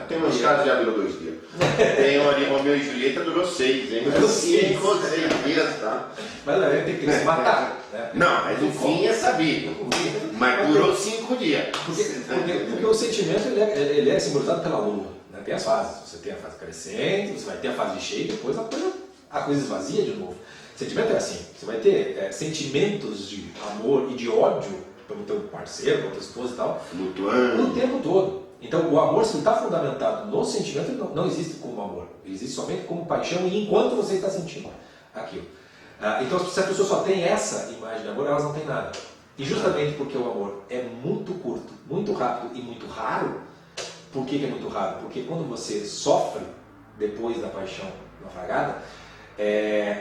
Tem uns casos que já durou 2 dias. Tem o Romeu e Julieta durou 6, hein? 5 ou 6 dias, tá? Mas aí tem que se matar. Né? Não, mas o fim é sabido. Mas durou 5 dias. Porque o sentimento ele é simbolizado pela lua. Né? Tem as fases. Você tem a fase crescente, você vai ter a fase cheia e depois a coisa esvazia de novo. Sentimento é assim. Você vai ter sentimentos de amor e de ódio pelo teu parceiro, pela tua esposa e tal, flutuando o tempo todo. Então, o amor, se ele está fundamentado no sentimento, ele não existe como amor. Ele existe somente como paixão e enquanto você está sentindo aquilo. Então, se a pessoa só tem essa imagem de amor, elas não têm nada. E justamente porque o amor é muito curto, muito rápido e muito raro. Por que é muito raro? Porque quando você sofre depois da paixão naufragada,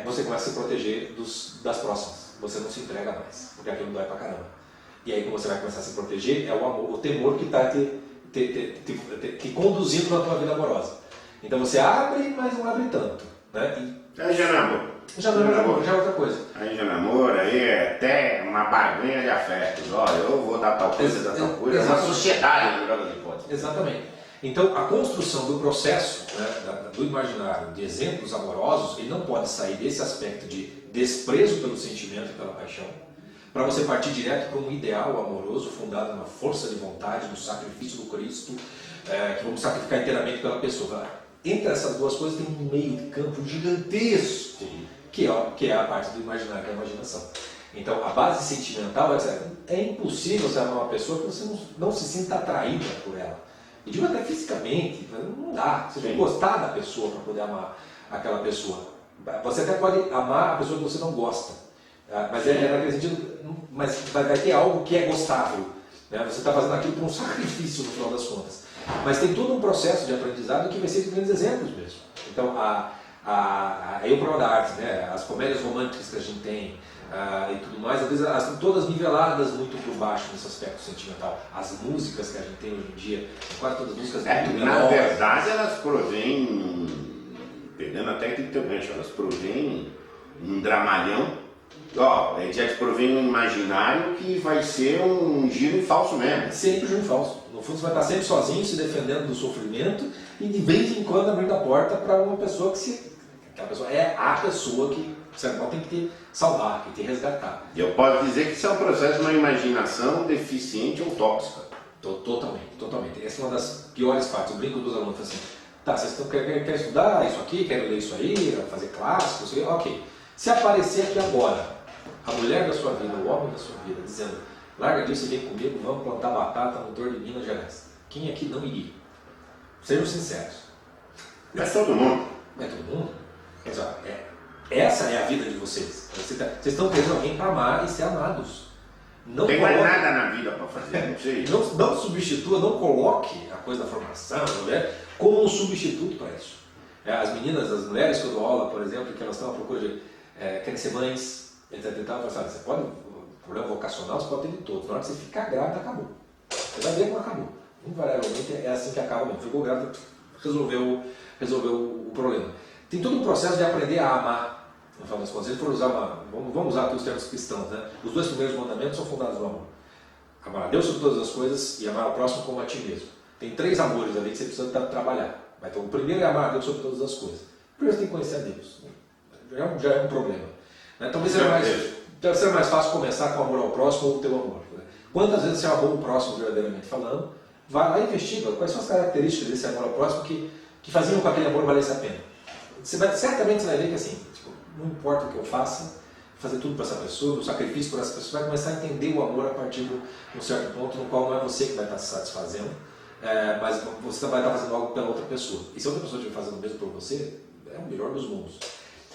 você começa a se proteger das próximas. Você não se entrega mais, porque aquilo dói pra caramba. E aí, como você vai começar a se proteger, é o amor, o temor que está te conduzindo na tua vida amorosa. Então você abre, mas não abre tanto. Né? Aí já não é amor. Já não é amor, já é outra coisa. Aí já não é amor, aí é até uma barganha de afetos. Olha, eu vou dar tal coisa, dar tal coisa. É uma sociedade, na melhor das hipóteses. Exatamente. Então a construção do processo, né, do imaginário, de exemplos amorosos, ele não pode sair desse aspecto de desprezo pelo sentimento e pela paixão, para você partir direto para um ideal amoroso fundado na força de vontade, no sacrifício do Cristo, que vamos sacrificar inteiramente pela pessoa. Entre essas duas coisas tem um meio de campo gigantesco, que é a parte do imaginário, que é a imaginação. Então, a base sentimental é impossível você amar uma pessoa que você não se sinta atraída por ela. E digo até fisicamente, não dá. Você tem que gostar da pessoa para poder amar aquela pessoa. Você até pode amar a pessoa que você não gosta, mas é naquele sentido, mas vai ter algo que é gostável. Né? Você está fazendo aquilo por um sacrifício no final das contas. Mas tem todo um processo de aprendizado que vai ser de grandes exemplos mesmo. Então, aí o problema da arte, né? As comédias românticas que a gente tem e tudo mais, às vezes elas estão todas niveladas muito por baixo nesse aspecto sentimental. As músicas que a gente tem hoje em dia, quase todas as músicas muito na verdade, elas provêm, pegando até aquele teu gancho, elas provêm um dramalhão. Já te provém um imaginário que vai ser um giro em falso mesmo. Sempre um giro em falso. No fundo, você vai estar sempre sozinho, se defendendo do sofrimento e de vez em quando abrindo a porta para uma pessoa aquela pessoa é a pessoa que você tem que te salvar, que te resgatar. E eu posso dizer que isso é um processo de uma imaginação deficiente ou tóxica. Totalmente. Essa é uma das piores partes. Eu brinco com os alunos assim, tá, vocês querem estudar isso aqui, querem ler isso aí, fazer clássicos, ok. Se aparecer aqui agora a mulher da sua vida, o homem da sua vida, dizendo, larga disso e vem comigo, vamos plantar batata no Dor de Minas Gerais. Quem aqui não iria? Sejam sinceros. É todo mundo. É todo mundo? Essa é a vida de vocês. Vocês estão querendo alguém para amar e ser amados. Não tem mais nada na vida para fazer, não sei. Não substitua, não coloque a coisa da formação, a mulher, como um substituto para isso. As meninas, as mulheres que eu dou aula, por exemplo, que elas estão à procura de querem ser mães, etc. Você pode, problema vocacional você pode ter de todos. Na hora que você ficar grávida, acabou. Você vai ver como acabou. Invariavelmente é assim que acaba mesmo. Ficou grávida, resolveu o problema. Tem todo um processo de aprender a amar. No final das contas, se ele for usar vamos usar aqui os termos cristãos, né? Os 2 primeiros mandamentos são fundados no amor. Amar a Deus sobre todas as coisas e amar o próximo como a ti mesmo. Tem 3 amores ali que você precisa trabalhar. Então, o primeiro é amar a Deus sobre todas as coisas. Primeiro você tem que conhecer a Deus. Já é um problema. Né? Talvez seja mais fácil começar com o amor ao próximo ou o teu amor. Né? Quantas vezes você amou o próximo verdadeiramente falando? Vai lá e investiga quais são as características desse amor ao próximo que faziam com que aquele amor valesse a pena. Certamente você vai ver que assim, não importa o que eu faça, fazer tudo para essa pessoa, o sacrifício por essa pessoa, vai começar a entender o amor a partir de um certo ponto no qual não é você que vai estar se satisfazendo, mas você vai estar fazendo algo pela outra pessoa. E se a outra pessoa estiver fazendo o mesmo por você, é o melhor dos mundos.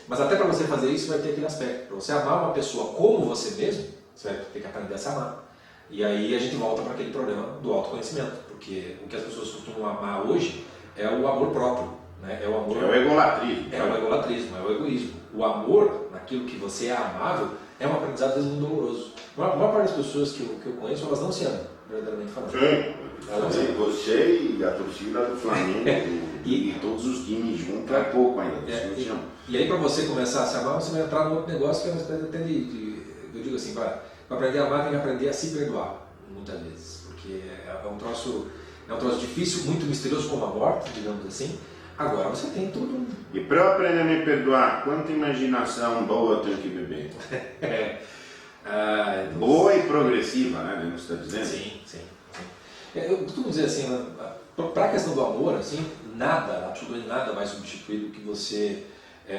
Mas até para você fazer isso vai ter aquele aspecto. Para você amar uma pessoa como você mesmo, você vai ter que aprender a se amar. E aí a gente volta para aquele problema do autoconhecimento, porque o que as pessoas costumam amar hoje é o amor próprio. Né? É o egolatrismo. É o egolatrismo, é o egoísmo. O amor, naquilo que você é amável, é um aprendizado às vezes muito doloroso. A maior parte das pessoas que eu conheço, elas não se amam, verdadeiramente falando. Sim. Você e a torcida do Flamengo e todos os times juntos é pouco ainda. E aí para você começar a se amar, você vai entrar num outro negócio que é uma espécie até eu digo assim, para aprender a amar tem que aprender a se perdoar, muitas vezes. Porque é um troço difícil, muito misterioso como a morte, digamos assim. Agora você tem tudo. E para eu aprender a me perdoar, quanta imaginação boa eu tenho que beber? Boa e progressiva, né? Não está dizendo? Sim. Eu costumo dizer assim, para a questão do amor, assim, absolutamente nada vai substituir o que você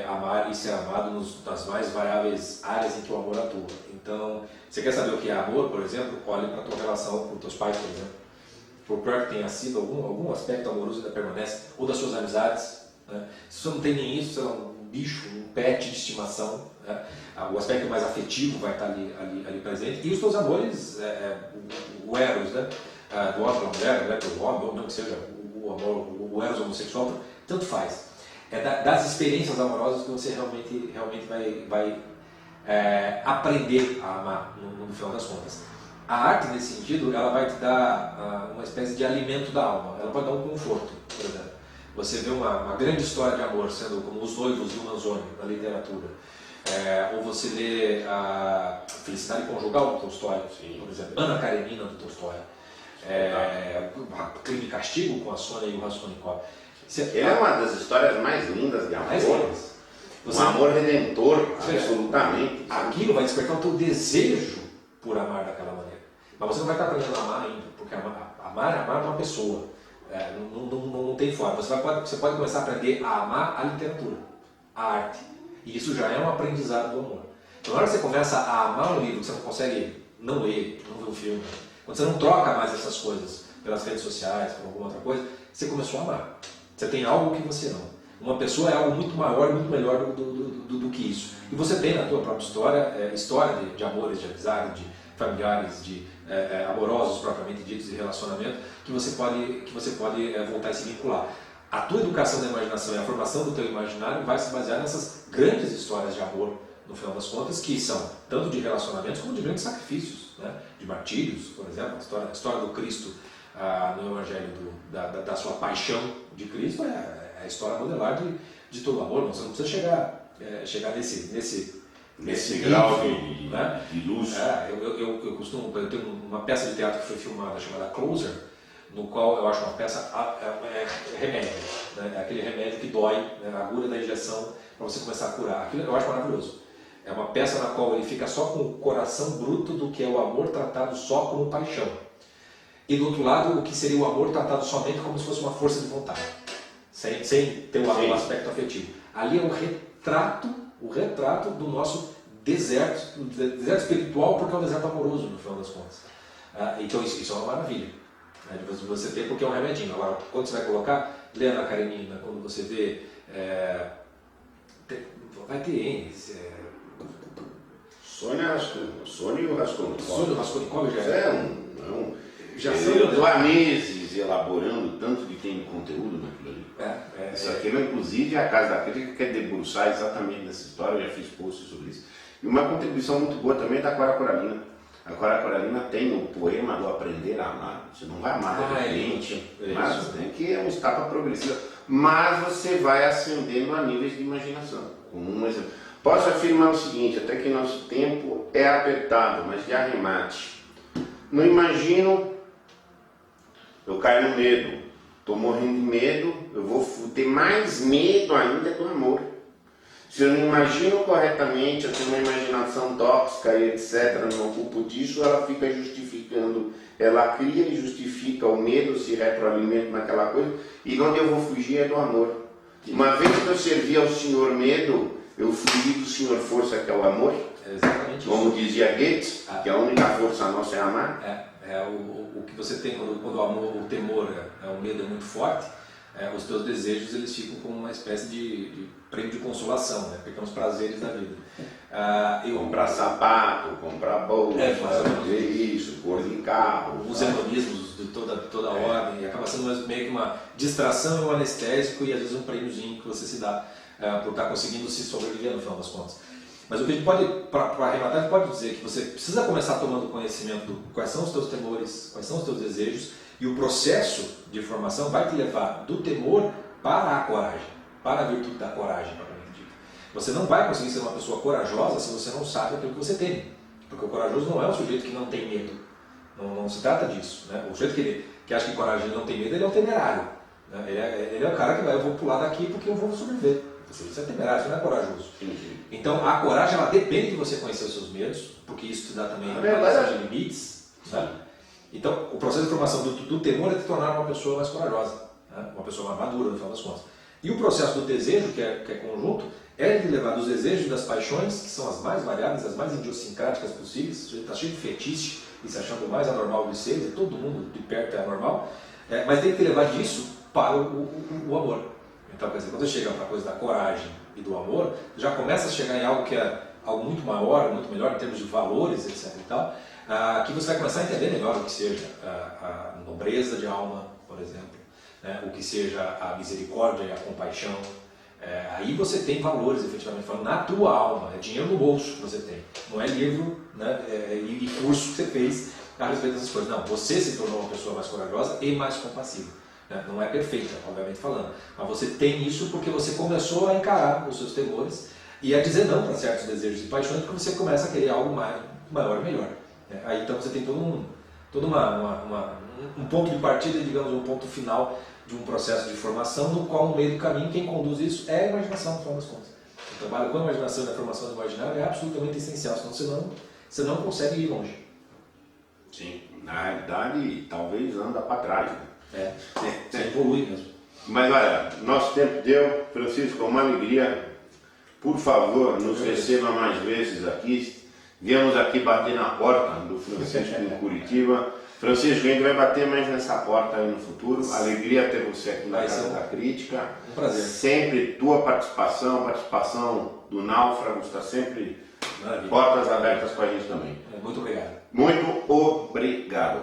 amar e ser amado nas mais variáveis áreas em que o amor atua. Então, você quer saber o que é amor, por exemplo? Olhe para a tua relação com os teus pais, por exemplo. Por pior que tenha sido, algum aspecto amoroso ainda permanece, ou das suas amizades. Né? Se você não tem nem isso, você é um bicho, um pet de estimação, né? O aspecto mais afetivo vai estar ali presente. E os teus amores, o eros, né? Do homem para a mulher, mulher para o homem, ou não que seja o amor, o eros homossexual, tanto faz. Das experiências amorosas que você realmente vai aprender a amar no final das contas. A arte, nesse sentido, ela vai te dar uma espécie de alimento da alma, ela vai dar um conforto, por exemplo. Você vê uma grande história de amor, sendo como Os Noivos de Manzoni, na literatura. Ou você lê a Felicidade Conjugal do Tolstói, por exemplo, Ana Karenina do Tolstói. Crime e Castigo com a Sônia e o Raskolnikov. É uma das histórias mais lindas de amor. Um amor redentor, absolutamente. Aquilo vai despertar o teu desejo por amar daquela maneira. Mas você não vai estar aprendendo a amar ainda, porque amar é uma pessoa. Não tem forma. Você pode começar a aprender a amar a literatura, a arte. E isso já é um aprendizado do amor. Então, na hora que você começa a amar um livro que você não consegue não ler, não ver um filme, quando você não troca mais essas coisas pelas redes sociais, por alguma outra coisa, você começou a amar. Você tem algo que você ama. Uma pessoa é algo muito maior, muito melhor do que isso. E você tem na tua própria história, história de amores, de amizade, de familiares, de amorosos propriamente ditos, de relacionamento, que você pode voltar a se vincular. A tua educação da imaginação e a formação do teu imaginário vai se basear nessas grandes histórias de amor, no final das contas, que são tanto de relacionamentos como de grandes sacrifícios, né? De martírios, por exemplo, a história do Cristo no Evangelho da sua paixão de Cristo é a história modelar de todo amor. Você não precisa chegar nesse grau nível, né? de luz. Eu tenho uma peça de teatro que foi filmada chamada Closer, no qual eu acho uma peça remédio, né? É aquele remédio que dói, né? A agulha da injeção para você começar a curar. Aquilo eu acho maravilhoso. É uma peça na qual ele fica só com o coração bruto do que é o amor tratado só como paixão. E do outro lado, o que seria o amor tratado somente como se fosse uma força de vontade, sem ter o aspecto afetivo. Ali é o retrato do nosso deserto espiritual, porque é um deserto amoroso, no final das contas. Então isso é uma maravilha. Você tem porque é um remedinho. Agora, quando você vai colocar, lê Ana Karenina, quando você vê... vai ter N. Sônia e o Raskolnikov. Sônia e o Raskolnikov já eu estou há meses elaborando tanto que tem de conteúdo naquilo ali. Isso aqui, inclusive, a Casa da Crítica quer debruçar exatamente nessa história, eu já fiz posts sobre isso. E uma contribuição muito boa também é da Cora Coralina. A Cora Coralina tem o poema do Aprender a Amar. Você não vai amar de repente, mas tem que é uma etapa progressiva. Mas você vai ascendendo a níveis de imaginação. Um exemplo. Posso afirmar o seguinte, até que nosso tempo é apertado, mas de arremate. Não imagino, eu caio no medo, estou morrendo de medo, eu vou ter mais medo ainda do amor. Se eu não imagino corretamente, eu tenho uma imaginação tóxica e etc., não me ocupo disso, ela fica justificando, ela cria e justifica o medo, se retroalimenta naquela coisa, e onde eu vou fugir é do amor. Uma vez que eu servi ao Senhor medo, eu fugi do Senhor força, que é o amor. É exatamente como isso. dizia Goethe, que a única força nossa é amar. O que você tem quando o amor, o temor, o medo é muito forte, os teus desejos eles ficam como uma espécie de prêmio de consolação, né? Pequenos prazeres da vida. Comprar sapato, comprar bolsa, fazer isso, cor de carro. Os hedonismos de toda a ordem, e acaba sendo meio que uma distração e um anestésico e às vezes um prêmiozinho que você se dá por estar conseguindo se sobreviver no final das contas. Mas o que a gente pode, para arrematar, a gente pode dizer que você precisa começar tomando conhecimento do quais são os teus temores, quais são os teus desejos, e o processo de formação vai te levar do temor para a coragem, para a virtude da coragem, propriamente dita. Você não vai conseguir ser uma pessoa corajosa se você não sabe aquilo que você teme, porque o corajoso não é um sujeito que não tem medo, não se trata disso, né? O sujeito que acha que coragem não tem medo, ele é um temerário, né? Ele é o cara que vai, eu vou pular daqui porque eu vou sobreviver. Você é temerário, você não é corajoso. Então a coragem ela depende de você conhecer os seus medos, porque isso te dá também uma série de limites. Né? Então o processo de formação do temor é te tornar uma pessoa mais corajosa, né? Uma pessoa mais madura no final das contas. E o processo do desejo, que é conjunto, é de levar dos desejos e das paixões, que são as mais variadas, as mais idiosincráticas possíveis. Você está cheio de fetiche e se achando o mais anormal dos seres, e todo mundo de perto é anormal, mas tem que te levar disso para o amor. Então, quer dizer, quando você chega para a coisa da coragem e do amor, já começa a chegar em algo que é algo muito maior, muito melhor em termos de valores, etc. e tal, que você vai começar a entender melhor o que seja a nobreza de alma, por exemplo, né? O que seja a misericórdia e a compaixão. Aí você tem valores, efetivamente falando, na tua alma, é dinheiro no bolso que você tem, não é livro, né? E curso que você fez a respeito dessas coisas. Não, você se tornou uma pessoa mais corajosa e mais compassiva. Não é perfeita, obviamente falando, mas você tem isso porque você começou a encarar os seus temores e a dizer não para certos desejos e paixões, porque você começa a querer algo maior e melhor. Aí então você tem todo um ponto de partida, digamos, um ponto final de um processo de formação, no qual no meio do caminho quem conduz isso é a imaginação, no final das contas. O trabalho com a imaginação e a formação do imaginário é absolutamente essencial, senão você não consegue ir longe. Sim, na realidade, talvez anda para trás. Né? Você evolui mesmo. Mas olha, nosso tempo deu. Francisco, uma alegria. Por favor, nos receba mais vezes aqui. Viemos aqui bater na porta do Francisco em Curitiba. Francisco, a gente vai bater mais nessa porta aí no futuro. Alegria ter você aqui na Casa da Crítica. Um prazer. Sempre tua participação, participação do Náufrago, está sempre Maravilha. portas abertas para a gente também. Muito obrigado. Muito obrigado.